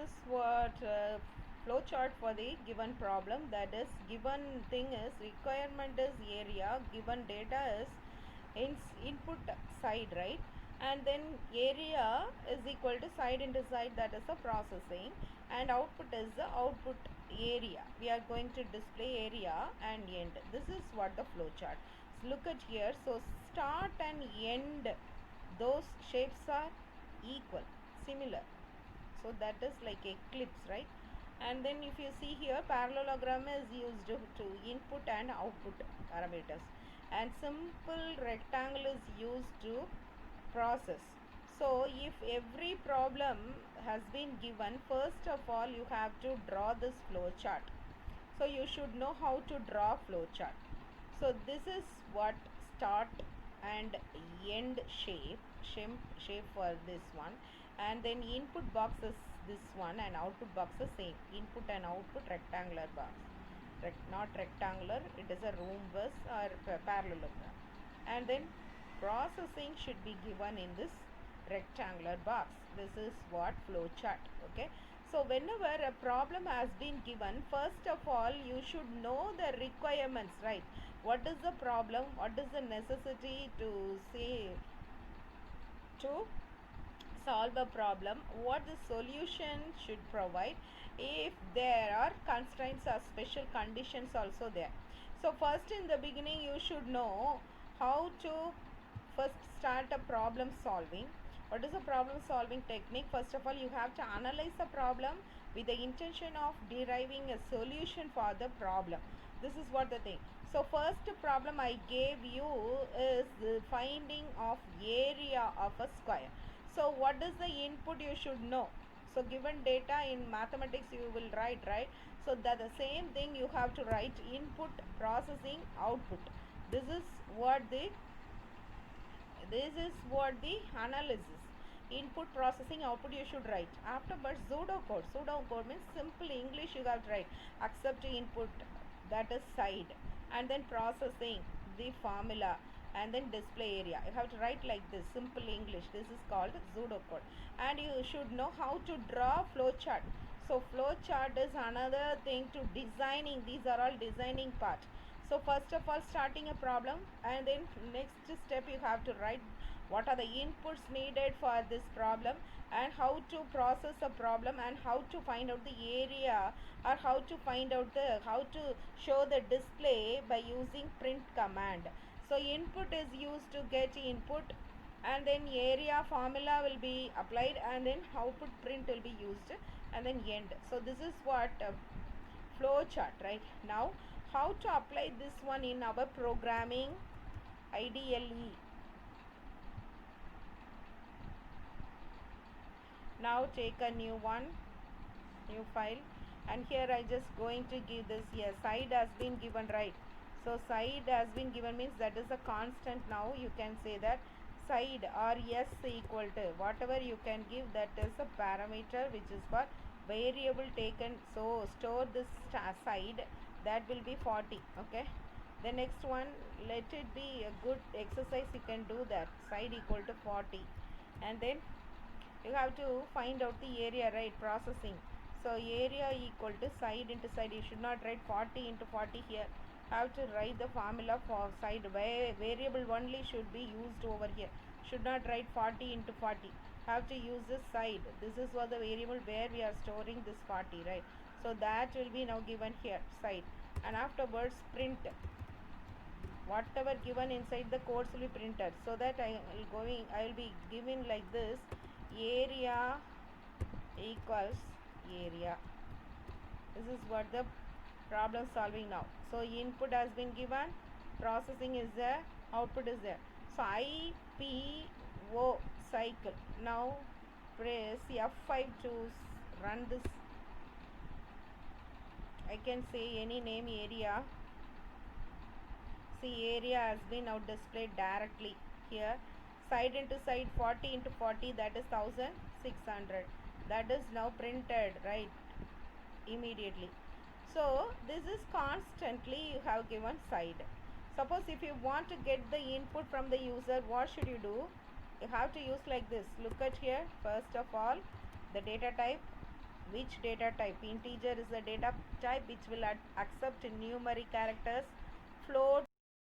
is what flow chart for the given problem. That is, given thing is requirement is area, given data is input side, right? And then area is equal to side into side, that is the processing, and output is the output area. We are going to display area and end. This is what the flow chart. So look at here. So start and end, those shapes are equal, similar. So that is like eclipse, right? And then if you see here, parallelogram is used to input and output parameters, and simple rectangle is used to process. So if every problem has been given, first of all you have to draw this flow chart. So you should know how to draw flow chart. So this is what start and end shape for this one, and then input box is this one, and output box is same, input and output rectangular box, not rectangular, it is a rhombus or parallelogram. And then processing should be given in this rectangular box. This is what flow chart. Okay, so whenever a problem has been given, first of all you should know the requirements, right? What is the problem, what is the necessity to say to solve a problem, what the solution should provide, if there are constraints or special conditions also there. So first, in the beginning, you should know how to first start a problem solving. What is a problem solving technique? First of all, you have to analyze the problem with the intention of deriving a solution for the problem. This is what the thing. So first problem I gave you is the finding of area of a square. So what is the input you should know? So given data in mathematics you will write, right? So that the same thing you have to write: input, processing, output. This is what the analysis. Input, processing, output you should write. Afterwards, pseudocode. Pseudocode means simple English you have to write. Accept input, that is side, and then processing, the formula, and then display area. You have to write like this, simple English. This is called pseudocode. And you should know how to draw flow chart. So flow chart is another thing to designing. These are all designing part. So first of all, starting a problem, and then next step you have to write what are the inputs needed for this problem, and how to process a problem, and how to find out the area, or how to find out how to show the display by using print command. So input is used to get input, and then area formula will be applied, and then output print will be used, and then end. So this is what flow chart, right? Now how to apply this one in our programming IDLE. Now take a new file, and here I just going to give this. Yes, side has been given, right? So side has been given means that is a constant. Now you can say that side or s equal to whatever you can give, that is a parameter which is for variable taken. So store this side, that will be 40. Okay, the next one, let it be a good exercise, you can do that. Side equal to 40, and then you have to find out the area, right? Processing. So area equal to side into side. You should not write 40 into 40 here. Have to write the formula for side. Variable only should be used over here. Should not write 40 into 40. Have to use this side. This is what the variable where we are storing this 40, right? So that will be now given here, side. And afterwards print. Whatever given inside the codes will be printed. So that I will be giving like this: area equals area. This is what the problem solving now. So input has been given, processing is there, output is there. So IPO cycle. Now press F5 to run this. I can say any name, area. See, area has been now displayed directly here. Side into side, 40 into 40, that is 1600. That is now printed, right, immediately. So this is constantly you have given side. Suppose if you want to get the input from the user, what should you do? You have to use like this. Look at here. First of all, the data type, Which data type? Integer is the data type which will accept numeric characters. Float